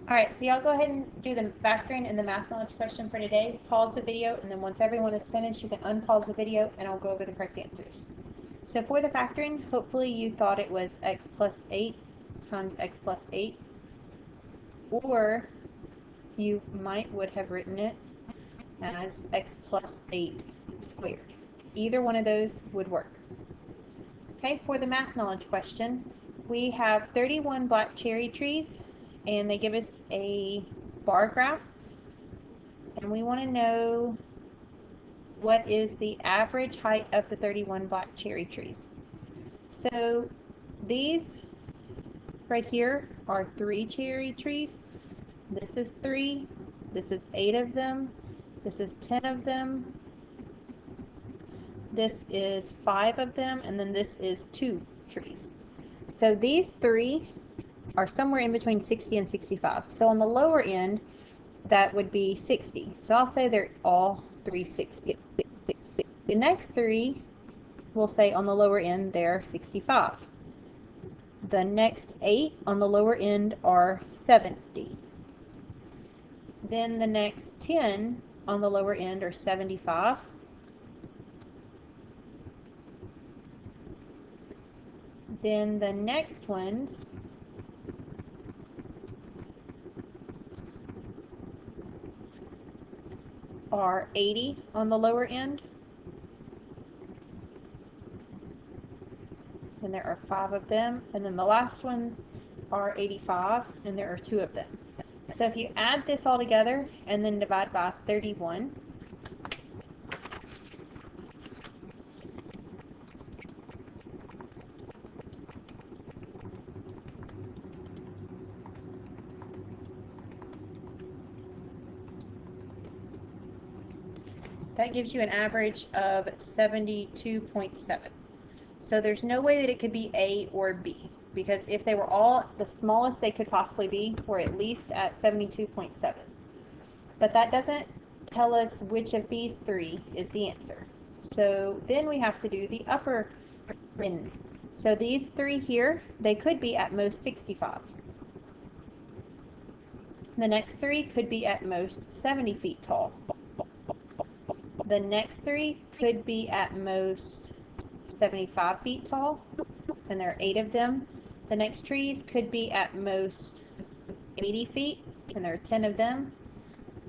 Alright, so y'all go ahead and do the factoring and the math knowledge question for today. Pause the video, and then once everyone is finished, you can unpause the video and I'll go over the correct answers. So for the factoring, hopefully you thought it was x plus 8 times x plus 8, or you would have written it as x plus 8 squared. Either one of those would work. Okay, for the math knowledge question, we have 31 black cherry trees, and they give us a bar graph, and we want to know what is the average height of the 31 black cherry trees. So these right here are 3 cherry trees. This is 3, this is 8 of them, this is 10 of them, this is 5 of them, and then this is 2 trees. So these 3 are somewhere in between 60 and 65. So on the lower end, that would be 60. So I'll say they're all 360. The next 3, we'll say on the lower end, they're 65. The next 8 on the lower end are 70. Then the next 10 on the lower end are 75. Then the next ones are 80 on the lower end, and there are 5 of them, and then the last ones are 85, and there are 2 of them. So if you add this all together and then divide by 31, that gives you an average of 72.7. So there's no way that it could be A or B, because if they were all the smallest they could possibly be, we're at least at 72.7. But that doesn't tell us which of these 3 is the answer. So then we have to do the upper end. So these 3 here, they could be at most 65. The next 3 could be at most 70 feet tall. The next 3 could be at most 75 feet tall, and there are 8 of them. The next trees could be at most 80 feet, and there are 10 of them.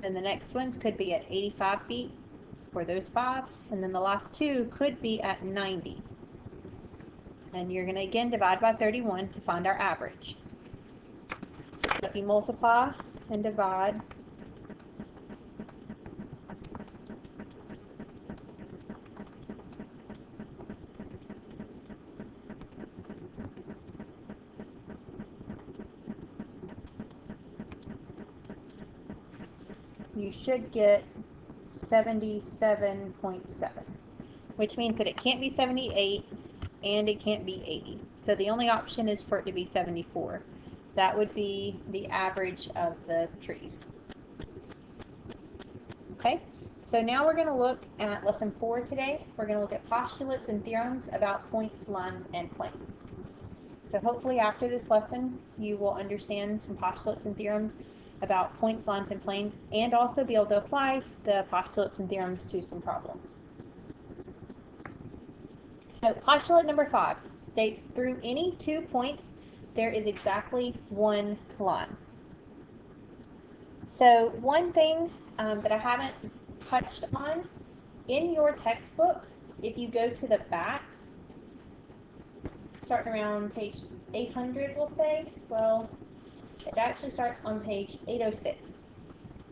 Then the next ones could be at 85 feet for those 5, and then the last 2 could be at 90. And you're going to again divide by 31 to find our average. So if you multiply and divide, you should get 77.7, which means that it can't be 78 and it can't be 80. So the only option is for it to be 74. That would be the average of the trees. Okay, so now we're going to look at lesson 4 today. We're going to look at postulates and theorems about points, lines, and planes. So hopefully after this lesson you will understand some postulates and theorems about points, lines, and planes, and also be able to apply the postulates and theorems to some problems. So postulate number 5 states, through any 2 points there is exactly 1 line. So one thing that I haven't touched on, in your textbook, if you go to the back, starting around page 800, we'll say, well, it actually starts on page 806.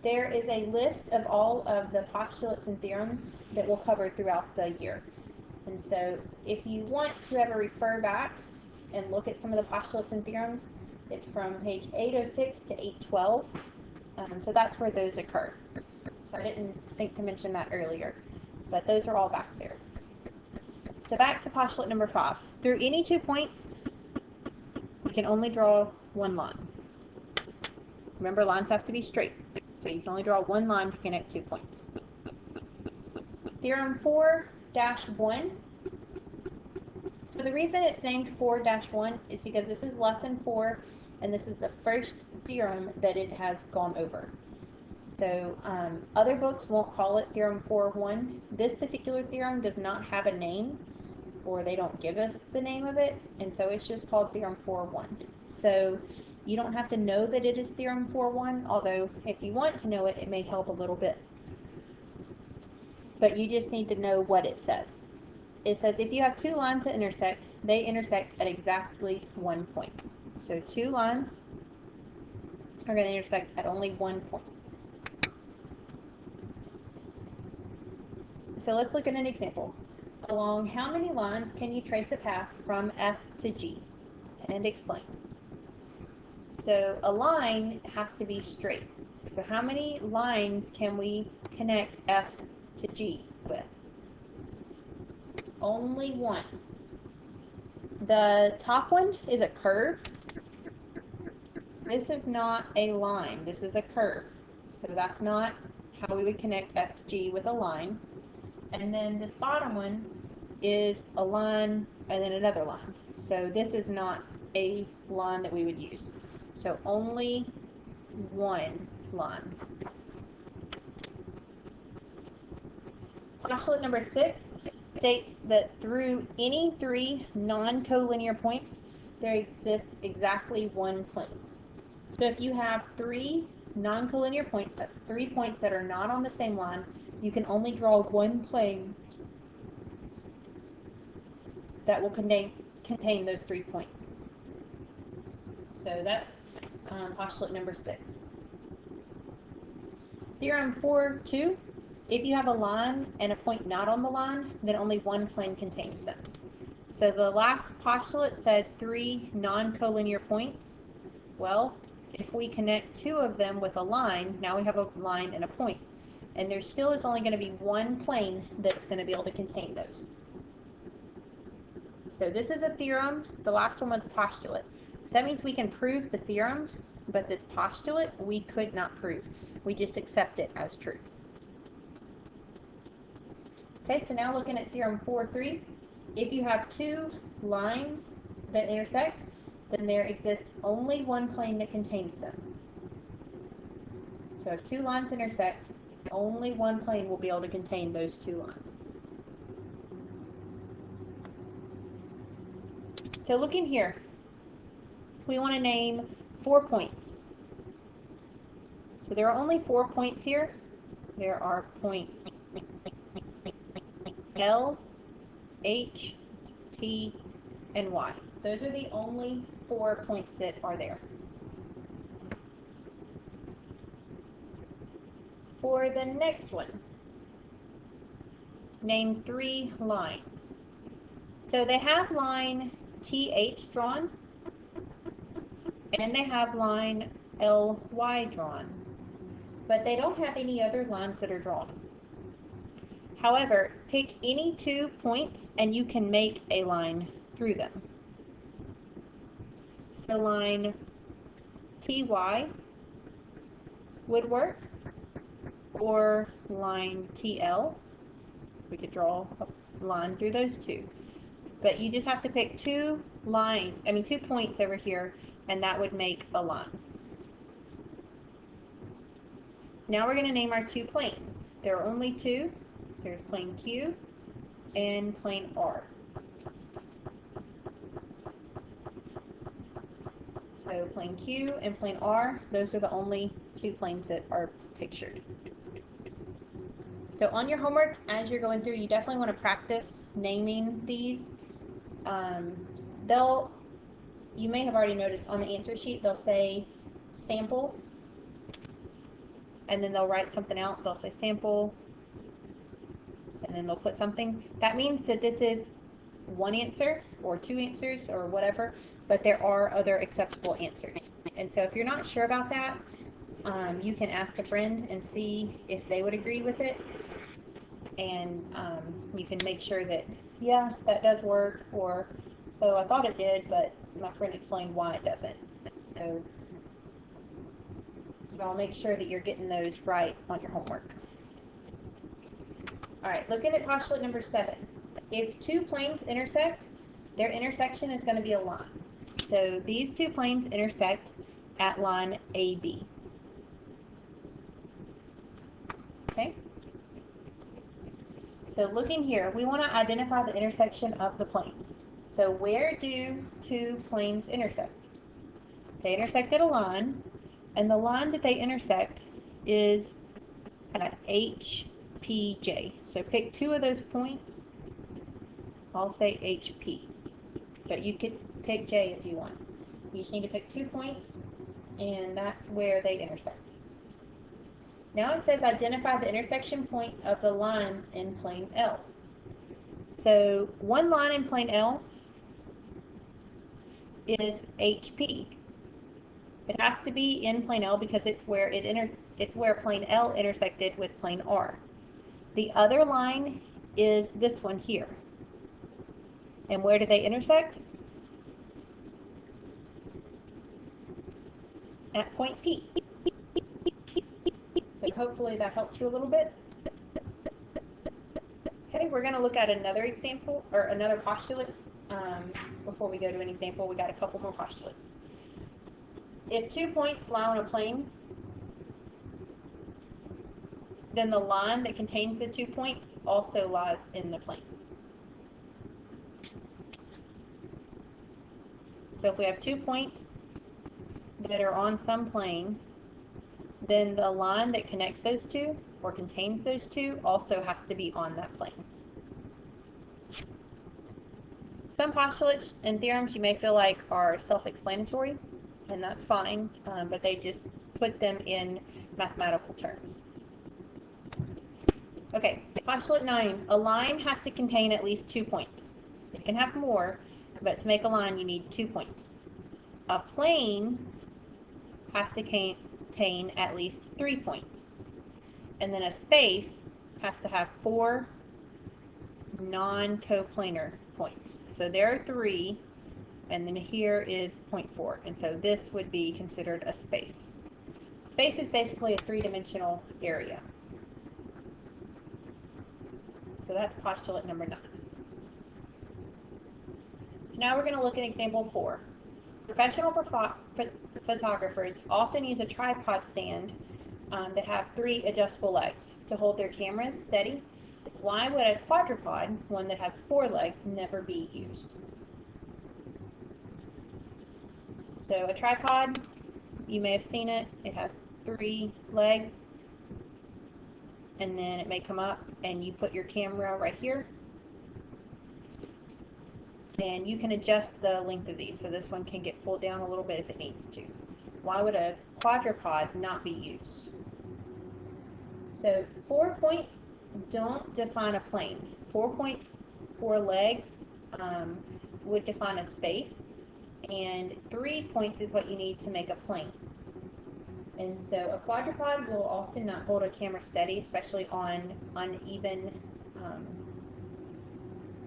There is a list of all of the postulates and theorems that we'll cover throughout the year. And so if you want to ever refer back and look at some of the postulates and theorems, it's from page 806 to 812. So that's where those occur. So I didn't think to mention that earlier, but those are all back there. So back to postulate number 5. Through any 2 points, we can only draw 1 line. Remember, lines have to be straight, so you can only draw 1 line to connect 2 points. Theorem 4-1. So the reason it's named 4-1 is because this is lesson 4 and this is the first theorem that it has gone over. So other books won't call it Theorem 4.1. This particular theorem does not have a name, or they don't give us the name of it, and so it's just called Theorem 4.1. So you don't have to know that it is Theorem 4.1, although if you want to know it, it may help a little bit. But you just need to know what it says. It says if you have two lines that intersect, they intersect at exactly one point. So two lines are going to intersect at only one point. So let's look at an example. Along how many lines can you trace a path from F to G? And explain. So a line has to be straight. So how many lines can we connect F to G with? Only one. The top one is a curve. This is not a line. This is a curve. So that's not how we would connect F to G with a line. And then this bottom one is a line and then another line. So this is not a line that we would use. So only one line. Postulate number 6 states that through any three non-collinear points, there exists exactly one plane. So if you have three non-collinear points, that's 3 points that are not on the same line, you can only draw one plane that will contain those 3 points. So that's postulate number 6. Theorem 4.2, if you have a line and a point not on the line, then only one plane contains them. So the last postulate said 3 non-collinear points. Well, if we connect 2 of them with a line, now we have a line and a point. And there still is only going to be one plane that's going to be able to contain those. So this is a theorem. The last one was a postulate. That means we can prove the theorem, but this postulate we could not prove. We just accept it as true. Okay, so now looking at Theorem 4.3, if you have 2 lines that intersect, then there exists only one plane that contains them. So if 2 lines intersect, only one plane will be able to contain those 2 lines. So looking here, we want to name 4 points. So there are only 4 points here. There are points L, H, T, and Y. Those are the only 4 points that are there. For the next one, name 3 lines. So they have line TH drawn, and they have line LY drawn, but they don't have any other lines that are drawn. However, pick any 2 points and you can make a line through them. So line TY would work, or line TL. We could draw a line through those 2. But you just have to pick 2 points over here, and that would make a line. Now we're going to name our 2 planes. There are only 2. There's plane Q and plane R. So plane Q and plane R, those are the only 2 planes that are pictured. So on your homework, as you're going through, you definitely want to practice naming these. You may have already noticed on the answer sheet, they'll say sample, and then they'll write something out. They'll say sample, and then they'll put something. That means that this is 1 answer or 2 answers or whatever, but there are other acceptable answers. And so if you're not sure about that, you can ask a friend and see if they would agree with it. And you can make sure that, yeah, that does work, or, oh, I thought it did, but my friend explained why it doesn't. So y'all make sure that you're getting those right on your homework. All right, looking at postulate number 7. If 2 planes intersect, their intersection is going to be a line. So these two planes intersect at line AB. Okay? So looking here, we want to identify the intersection of the planes. So where do two planes intersect? They intersect at a line, and the line that they intersect is at HPJ. So pick two of those points. I'll say HP, but you could pick J if you want. You just need to pick 2 points, and that's where they intersect. Now it says identify the intersection point of the lines in plane L. So one line in plane L is HP. It has to be in plane L because it's where plane L intersected with plane R. The other line is this one here. And where do they intersect? At point P. So hopefully that helps you a little bit. Okay, we're going to look at another example, or another postulate. Before we go to an example, we got a couple more postulates. If 2 points lie on a plane, then the line that contains the 2 points also lies in the plane. So if we have 2 points that are on some plane, then the line that connects those two or contains those two also has to be on that plane. Some postulates and theorems you may feel like are self-explanatory, and that's fine, but they just put them in mathematical terms. Okay, postulate 9. A line has to contain at least 2 points. It can have more, but to make a line you need 2 points. A plane has to contain at least 3 points. And then a space has to have 4 non-coplanar points. So there are 3, and then here is 0.4, and so this would be considered a space. Space is basically a 3-dimensional area. So that's postulate number 9. So now we're going to look at example 4. Professional photographers often use a tripod stand that have 3 adjustable legs to hold their cameras steady. Why would a quadrupod, one that has 4 legs, never be used? So a tripod, you may have seen it. It has 3 legs, and then it may come up, and you put your camera right here. And you can adjust the length of these, so this one can get pulled down a little bit if it needs to. Why would a quadrupod not be used? So 4 points don't define a plane. 4 points, 4 legs would define a space, and 3 points is what you need to make a plane. And so a quadrupod will often not hold a camera steady, especially on uneven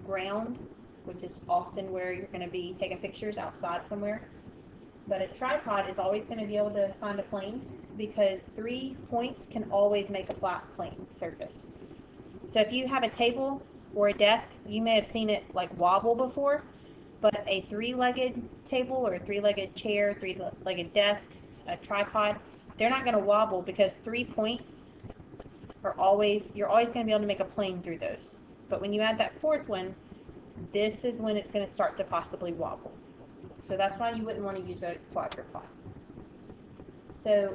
ground, which is often where you're going to be taking pictures outside somewhere. But a tripod is always going to be able to find a plane because 3 points can always make a flat plane surface. So if you have a table or a desk, you may have seen it like wobble before, but a 3-legged table or a 3-legged chair, 3-legged desk, a tripod, they're not going to wobble because 3 points are you're always going to be able to make a plane through those. But when you add that 4th one, this is when it's going to start to possibly wobble. So that's why you wouldn't want to use a quadrupod. So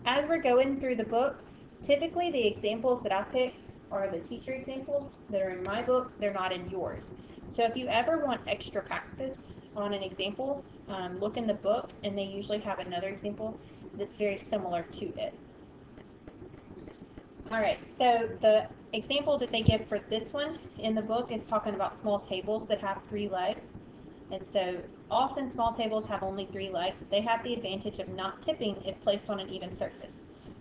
as we're going through the book, typically the examples that I pick are the teacher examples that are in my book. They're not in yours. So if you ever want extra practice on an example, look in the book, and they usually have another example that's very similar to it. All right, so the example that they give for this one in the book is talking about small tables that have 3 legs. And so often small tables have only 3 legs. They have the advantage of not tipping if placed on an even surface.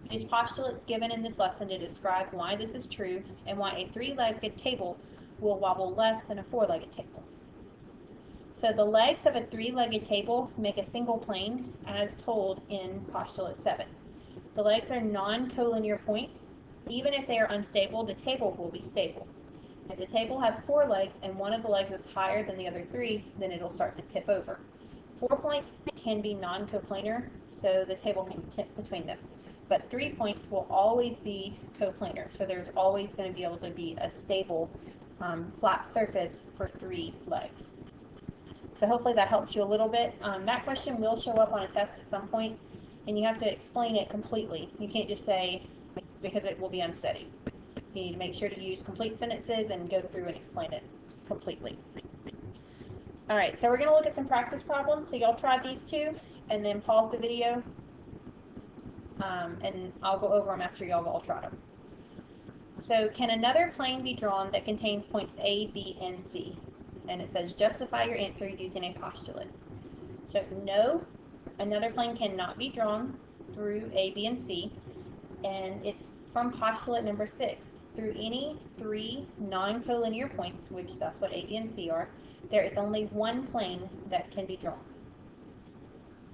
Use postulates given in this lesson to describe why this is true and why a 3-legged table will wobble less than a 4-legged table. So the legs of a 3-legged table make a single plane as told in postulate 7. The legs are non-collinear points. Even if they are unstable, the table will be stable. If the table has 4 legs and one of the legs is higher than the other 3, then it'll start to tip over. 4 points can be non-coplanar, so the table can tip between them. But 3 points will always be coplanar, so there's always going to be able to be a stable flat surface for 3 legs. So hopefully that helps you a little bit. That question will show up on a test at some point, and you have to explain it completely. You can't just say, because it will be unsteady. You need to make sure to use complete sentences and go through and explain it completely. All right, so we're going to look at some practice problems. So y'all try these two, and then pause the video, and I'll go over them after y'all all try them. So can another plane be drawn that contains points A, B, and C? And it says justify your answer using a postulate. So no, another plane cannot be drawn through A, B, and C, and it's from postulate number 6. Through any 3 non-collinear points, which that's what A, B, and C are, there is only one plane that can be drawn.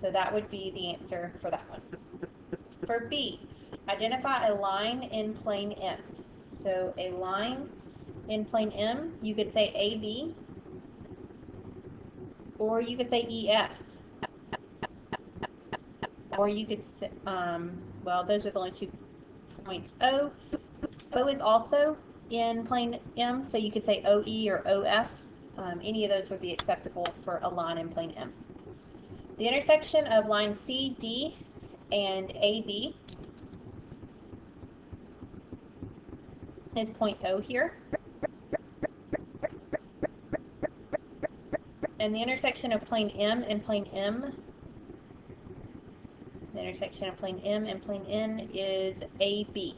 So that would be the answer for that one. For B, identify a line in plane M. So a line in plane M, you could say AB, or you could say EF, or you could say, well, those are the only 2 points. O is also in plane M, so you could say OE or OF. Any of those would be acceptable for a line in plane M. The intersection of line CD and AB is point O here. And the intersection of plane M and plane M, the intersection of plane M and plane N is AB.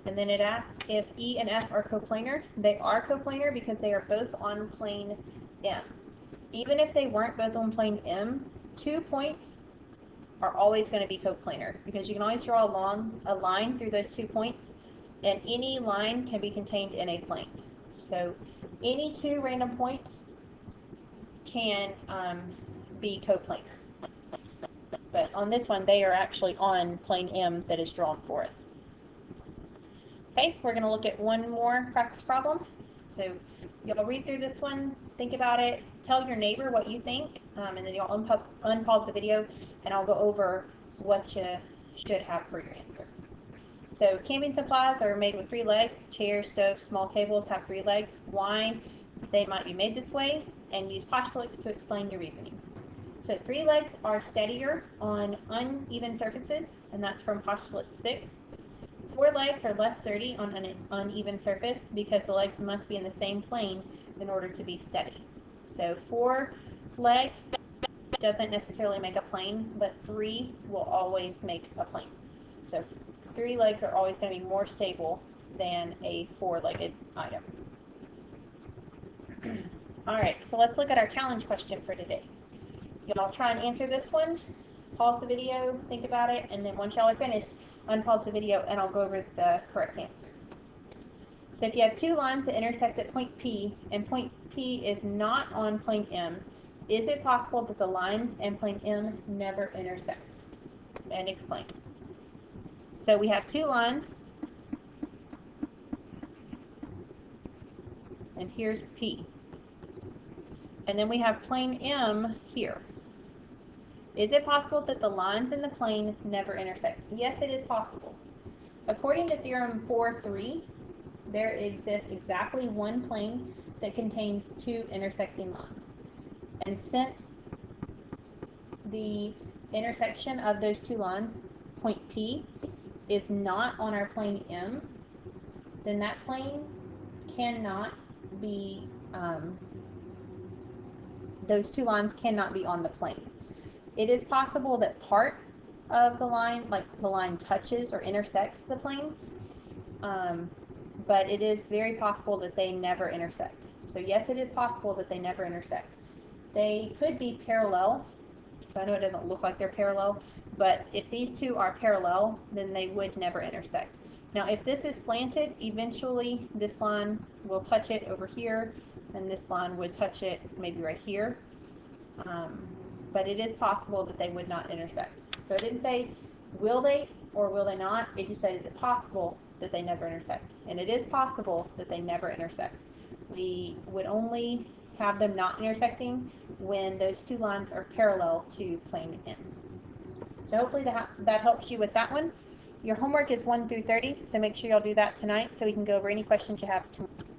And then it asks if E and F are coplanar. They are coplanar because they are both on plane M. Even if they weren't both on plane M, 2 points are always going to be coplanar because you can always draw a line through those 2 points, and any line can be contained in a plane. So any 2 random points can be coplanar. But on this one, they are actually on plane M that is drawn for us. Okay, we're going to look at one more practice problem. So you'll read through this one, think about it, tell your neighbor what you think, and then you'll unpause the video, and I'll go over what you should have for your answer. So camping supplies are made with 3 legs. Chairs, stoves, small tables have 3 legs. Why they might be made this way, and use postulates to explain your reasoning. So 3 legs are steadier on uneven surfaces, and that's from postulate 6. 4 legs are less sturdy on an uneven surface because the legs must be in the same plane in order to be steady. So 4 legs doesn't necessarily make a plane, but 3 will always make a plane. So 3 legs are always going to be more stable than a 4-legged item. All right, so let's look at our challenge question for today. Y'all try and answer this one. Pause the video, think about it, and then once y'all are finished, unpause the video and I'll go over the correct answer. So if you have 2 lines that intersect at point P, and point P is not on plane M, is it possible that the lines and plane M never intersect? And explain. So we have 2 lines, and here's P. And then we have plane M here. Is it possible that the lines in the plane never intersect? Yes, it is possible. According to theorem 4.3, there exists exactly one plane that contains 2 intersecting lines. And since the intersection of those 2 lines, point P, is not on our plane M, then that plane cannot be, those 2 lines cannot be on the plane. It is possible that part of the line, like the line touches or intersects the plane, but it is very possible that they never intersect. So yes, it is possible that they never intersect. They could be parallel, so I know it doesn't look like they're parallel, but if these 2 are parallel, then they would never intersect. Now if this is slanted, eventually this line will touch it over here, and this line would touch it maybe right here. But it is possible that they would not intersect. So it didn't say will they or will they not, it just said is it possible that they never intersect. And it is possible that they never intersect. We would only have them not intersecting when those two lines are parallel to plane N. So hopefully that helps you with that one. Your homework is 1 through 30, so make sure y'all do that tonight so we can go over any questions you have tomorrow.